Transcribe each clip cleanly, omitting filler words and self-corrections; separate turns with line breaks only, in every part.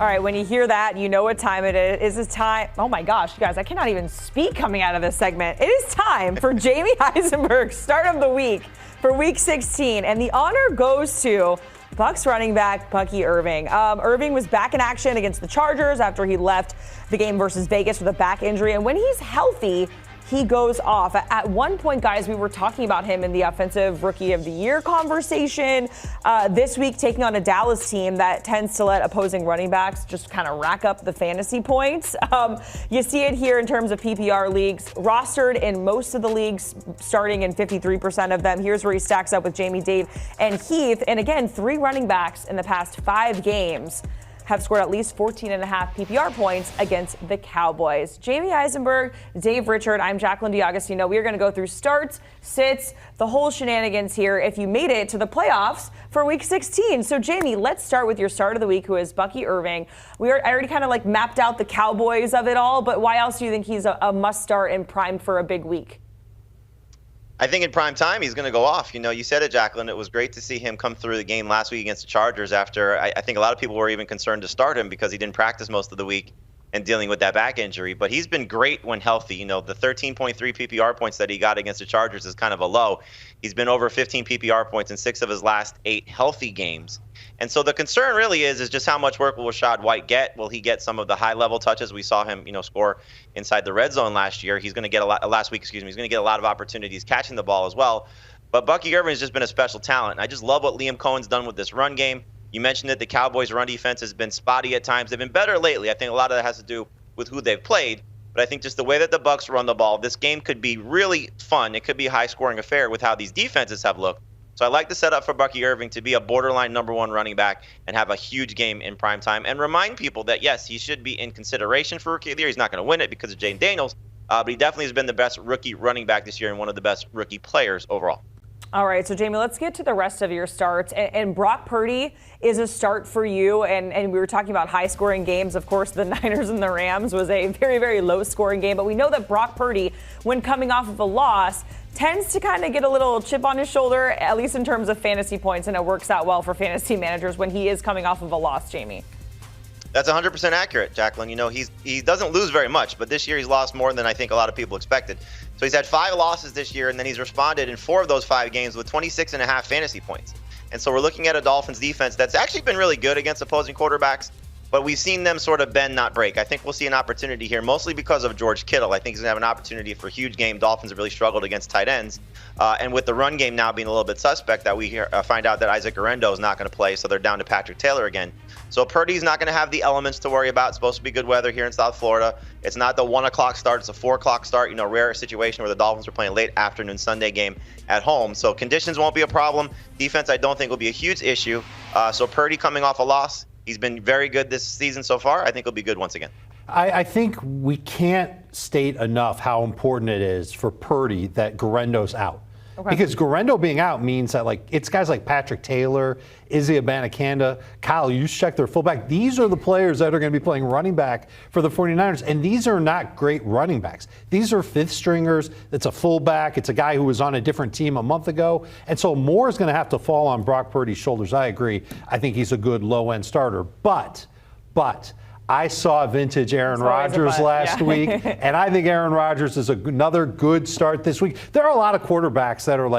All right, when you hear that, you know what time it is. It's time. Oh my gosh, you guys, I cannot even speak coming out of this segment. It is time for Jamie Eisenberg's start of the week for Week 16, and the honor goes to Bucs running back Bucky Irving. Irving was back in action against the Chargers after he left the game versus Vegas with a back injury, and when he's healthy, he goes off. At one point, guys, we were talking about him in the Offensive Rookie of the Year conversation. This week, taking on a Dallas team that tends to let opposing running backs just kind of rack up the fantasy points. You see it here in terms of PPR leagues. Rostered in most of the leagues, starting in 53% of them. Here's where he stacks up with Jamie, Dave, and Heath. And again, 3 running backs in the past 5 games have scored at least 14.5 PPR points against the Cowboys. Jamie Eisenberg, Dave Richard, I'm Jacqueline D'Agostino. We are going to go through starts, sits, the whole shenanigans here if you made it to the playoffs for Week 16. So, Jamie, let's start with your start of the week, who is Bucky Irving. I already kind of mapped out the Cowboys of it all, but why else do you think he's a must start and primed for a big week?
I think in prime time, he's going to go off. You said it, Jacqueline. It was great to see him come through the game last week against the Chargers after I think a lot of people were even concerned to start him because he didn't practice most of the week and dealing with that back injury. But he's been great when healthy. The 13.3 PPR points that he got against the Chargers is kind of a low. He's been over 15 PPR points in 6 of his last 8 healthy games. And so the concern really is just how much work will Rachaad White get? Will he get some of the high-level touches? We saw him, score inside the red zone last year. He's going to get last week. He's going to get a lot of opportunities catching the ball as well. But Bucky Irving has just been a special talent. And I just love what Liam Cohen's done with this run game. You mentioned that the Cowboys' run defense has been spotty at times. They've been better lately. I think a lot of that has to do with who they've played. But I think just the way that the Bucs run the ball, this game could be really fun. It could be a high-scoring affair with how these defenses have looked. So I like the setup for Bucky Irving to be a borderline number 1 running back and have a huge game in prime time. And remind people that, yes, he should be in consideration for Rookie of the Year. He's not going to win it because of Jaden Daniels, but he definitely has been the best rookie running back this year and one of the best rookie players overall.
All right, so Jamie, let's get to the rest of your starts. And Brock Purdy is a start for you. And we were talking about high-scoring games. Of course, the Niners and the Rams was a very, very low-scoring game. But we know that Brock Purdy, when coming off of a loss, tends to kind of get a little chip on his shoulder, at least in terms of fantasy points. And it works out well for fantasy managers when he is coming off of a loss, Jamie.
That's 100% accurate, Jacqueline. He doesn't lose very much, but this year he's lost more than I think a lot of people expected. So he's had 5 losses this year, and then he's responded in 4 of those 5 games with 26.5 fantasy points. And so we're looking at a Dolphins defense that's actually been really good against opposing quarterbacks, but we've seen them sort of bend, not break. I think we'll see an opportunity here, mostly because of George Kittle. I think he's going to have an opportunity for a huge game. Dolphins have really struggled against tight ends. And with the run game now being a little bit suspect, that we find out that Isaac Guerendo is not going to play, so they're down to Patrick Taylor again. So Purdy's not going to have the elements to worry about. It's supposed to be good weather here in South Florida. It's not the 1 o'clock start. It's a 4 o'clock start. Rare situation where the Dolphins are playing late afternoon Sunday game at home. So conditions won't be a problem. Defense, I don't think, will be a huge issue. So Purdy coming off a loss. He's been very good this season so far. I think he'll be good once again.
I think we can't state enough how important it is for Purdy that Guerendo's out. Okay. Because Guerendo being out means that it's guys like Patrick Taylor, Izzy Abanikanda, Kyle Juszczyk, their fullback. These are the players that are going to be playing running back for the 49ers, and these are not great running backs. These are 5th stringers. It's a fullback. It's a guy who was on a different team a month ago. And so more is going to have to fall on Brock Purdy's shoulders. I agree. I think he's a good low-end starter. But I saw vintage Aaron Rodgers last week, and I think Aaron Rodgers is another good start this week. There are a lot of quarterbacks that are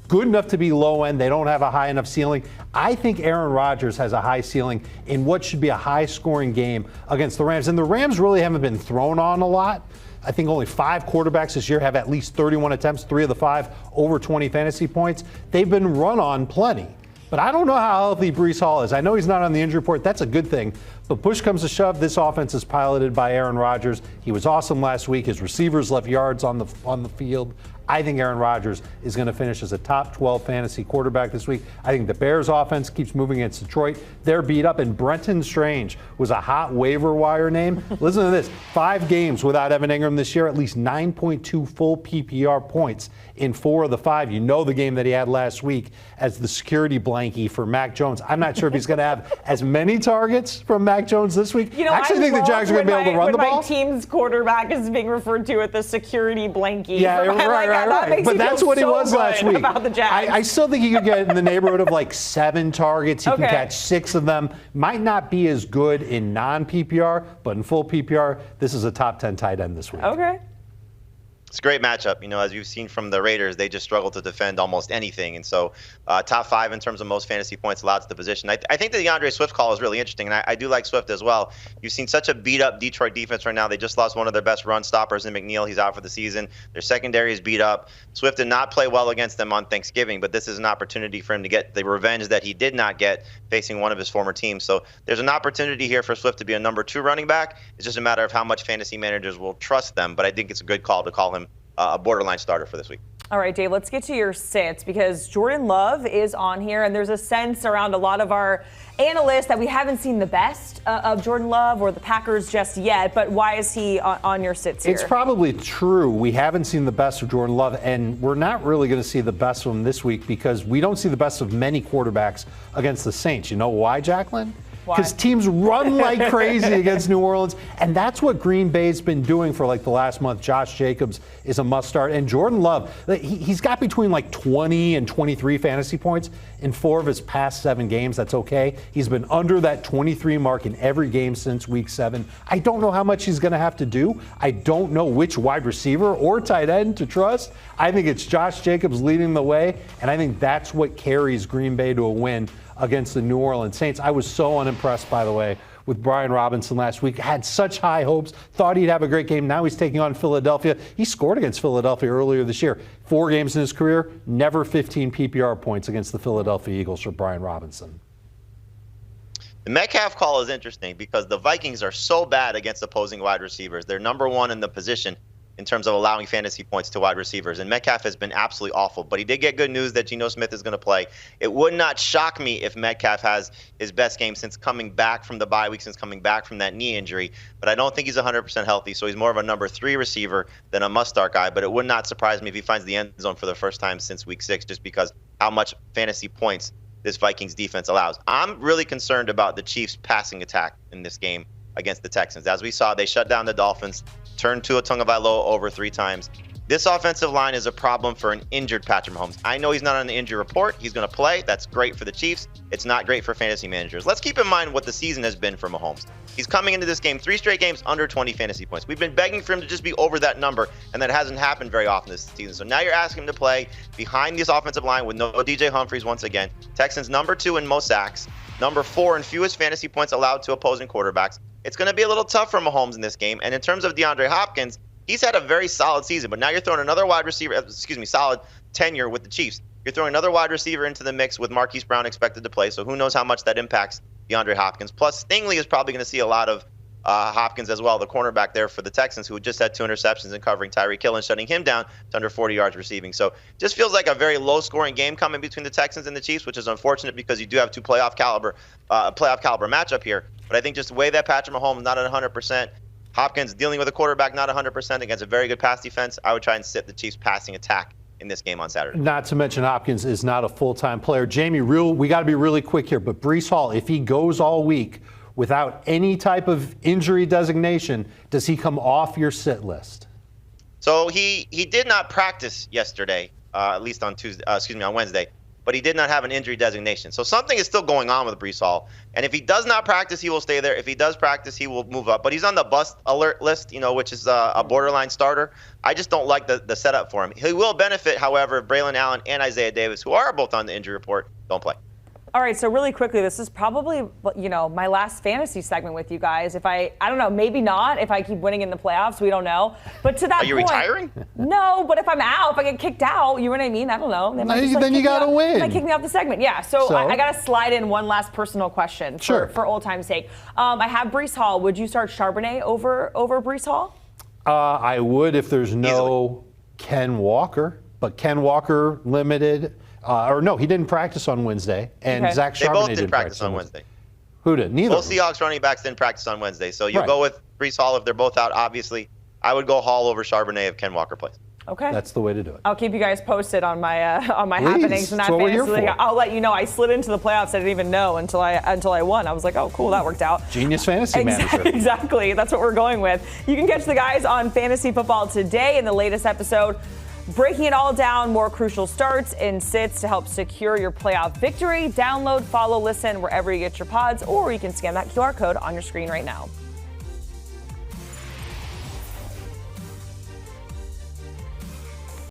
good enough to be low end. They don't have a high enough ceiling. I think Aaron Rodgers has a high ceiling in what should be a high scoring game against the Rams. And the Rams really haven't been thrown on a lot. I think only 5 quarterbacks this year have at least 31 attempts, 3 of the 5 over 20 fantasy points. They've been run on plenty. But I don't know how healthy Breece Hall is. I know he's not on the injury report. That's a good thing. But push comes to shove, this offense is piloted by Aaron Rodgers. He was awesome last week. His receivers left yards on the field. I think Aaron Rodgers is going to finish as a top 12 fantasy quarterback this week. I think the Bears offense keeps moving against Detroit. They're beat up, and Brenton Strange was a hot waiver wire name. Listen to this. 5 games without Evan Ingram this year, at least 9.2 full PPR points in 4 of the 5. You know the game that he had last week as the security blankie for Mac Jones. I'm not sure if he's going to have as many targets from Mac Jones this week. I actually think the Jags are going to be able to run the ball.
My team's quarterback is being referred to as the security blankie.
Yeah, right.
That makes
But
me
that's
feel
what he
so
was last
good
week.
about the Jags.
I still think he could get in the neighborhood of like 7 targets. He can catch 6 of them. Might not be as good in non-PPR, but in full PPR, this is a top 10 tight end this week.
Okay.
It's a great matchup. As you've seen from the Raiders, they just struggle to defend almost anything. And so top 5 in terms of most fantasy points allowed to the position. I think the DeAndre Swift call is really interesting, and I do like Swift as well. You've seen such a beat-up Detroit defense right now. They just lost one of their best run stoppers in McNeil. He's out for the season. Their secondary is beat up. Swift did not play well against them on Thanksgiving, but this is an opportunity for him to get the revenge that he did not get facing one of his former teams. So there's an opportunity here for Swift to be a number 2 running back. It's just a matter of how much fantasy managers will trust them, but I think it's a good call to call him a borderline starter for this week.
All right, Dave, let's get to your sits because Jordan Love is on here, and there's a sense around a lot of our analysts that we haven't seen the best of Jordan Love or the Packers just yet, but why is he on your sits here?
It's probably true. We haven't seen the best of Jordan Love, and we're not really going to see the best of him this week because we don't see the best of many quarterbacks against the Saints. You know why, Jacqueline? Because teams run like crazy against New Orleans, and that's what Green Bay's been doing for like the last month. Josh Jacobs is a must start, and Jordan Love, he's got between like 20 and 23 fantasy points in 4 of his past 7 games. That's okay. He's been under that 23 mark in every game since week 7. I don't know how much he's going to have to do. I don't know which wide receiver or tight end to trust. I think it's Josh Jacobs leading the way, and I think that's what carries Green Bay to a win against the New Orleans Saints. I was so unimpressed, by the way, with Brian Robinson last week. Had such high hopes, thought he'd have a great game. Now he's taking on Philadelphia. He scored against Philadelphia earlier this year. 4 games in his career, never 15 PPR points against the Philadelphia Eagles for Brian Robinson.
The Metcalf call is interesting because the Vikings are so bad against opposing wide receivers. They're number 1 in the position in terms of allowing fantasy points to wide receivers. And Metcalf has been absolutely awful. But he did get good news that Geno Smith is going to play. It would not shock me if Metcalf has his best game since coming back from the bye week, since coming back from that knee injury. But I don't think he's 100% healthy, so he's more of a number 3 receiver than a must-start guy. But it would not surprise me if he finds the end zone for the first time since week 6, just because how much fantasy points this Vikings defense allows. I'm really concerned about the Chiefs' passing attack in this game against the Texans. As we saw, they shut down the Dolphins, turned Tua Tagovailoa over 3 times. This offensive line is a problem for an injured Patrick Mahomes. I know he's not on the injury report. He's going to play. That's great for the Chiefs. It's not great for fantasy managers. Let's keep in mind what the season has been for Mahomes. He's coming into this game 3 straight games under 20 fantasy points. We've been begging for him to just be over that number, and that hasn't happened very often this season. So now you're asking him to play behind this offensive line with no DJ Humphries once again. Texans number 2 in most sacks, number 4 in fewest fantasy points allowed to opposing quarterbacks. It's going to be a little tough for Mahomes in this game. And in terms of DeAndre Hopkins, he's had a very solid season, but now you're throwing another wide receiver, solid tenure with the Chiefs. You're throwing another wide receiver into the mix with Marquise Brown expected to play, so who knows how much that impacts DeAndre Hopkins. Plus, Stingley is probably going to see a lot of Hopkins as well, the cornerback there for the Texans, who just had 2 interceptions and covering Tyreek Hill and shutting him down to under 40 yards receiving. So just feels like a very low-scoring game coming between the Texans and the Chiefs, which is unfortunate because you do have 2 playoff caliber matchup here. But I think just the way that Patrick Mahomes not at 100%, Hopkins dealing with a quarterback not 100% against a very good pass defense, I would try and sit the Chiefs passing attack in this game on Saturday.
Not to mention Hopkins is not a full-time player. Jamie, we got to be really quick here, but Breece Hall, if he goes all week without any type of injury designation, does he come off your sit list?
So he did not practice yesterday, at least on Wednesday. But he did not have an injury designation. So something is still going on with Breece Hall. And if he does not practice, he will stay there. If he does practice, he will move up. But he's on the bust alert list, which is a borderline starter. I just don't like the setup for him. He will benefit, however, if Braylon Allen and Isaiah Davis, who are both on the injury report, don't play.
All right, so really quickly, this is probably, my last fantasy segment with you guys. If I don't know, maybe not. If I keep winning in the playoffs, we don't know. But to that point,
are you retiring?
No, but if I'm out, if I get kicked out, you know what I mean? I don't know.
Then you got to win.
They might kick me off the segment. Yeah, so I got to slide in one last personal question for old time's sake. I have Breece Hall. Would you start Charbonnet over Breece Hall?
I would if there's no Ken Walker, but Ken Walker limited. He didn't practice on Wednesday, and Zach Charbonnet
They both didn't practice on Wednesday.
Who did? Neither.
Both Seahawks running backs didn't practice on Wednesday, so you go with Breece Hall if they're both out. Obviously, I would go Hall over Charbonnet if Ken Walker plays.
Okay.
That's the way to do it.
I'll keep you guys posted on my happenings in that fantasy league. I'll let you know. I slid into the playoffs. I didn't even know until I won. I was like, oh, cool, that worked out.
Genius fantasy manager.
Exactly. That's what we're going with. You can catch the guys on Fantasy Football Today in the latest episode. Breaking it all down, more crucial starts and sits to help secure your playoff victory. Download, follow, listen wherever you get your pods, or you can scan that QR code on your screen right now.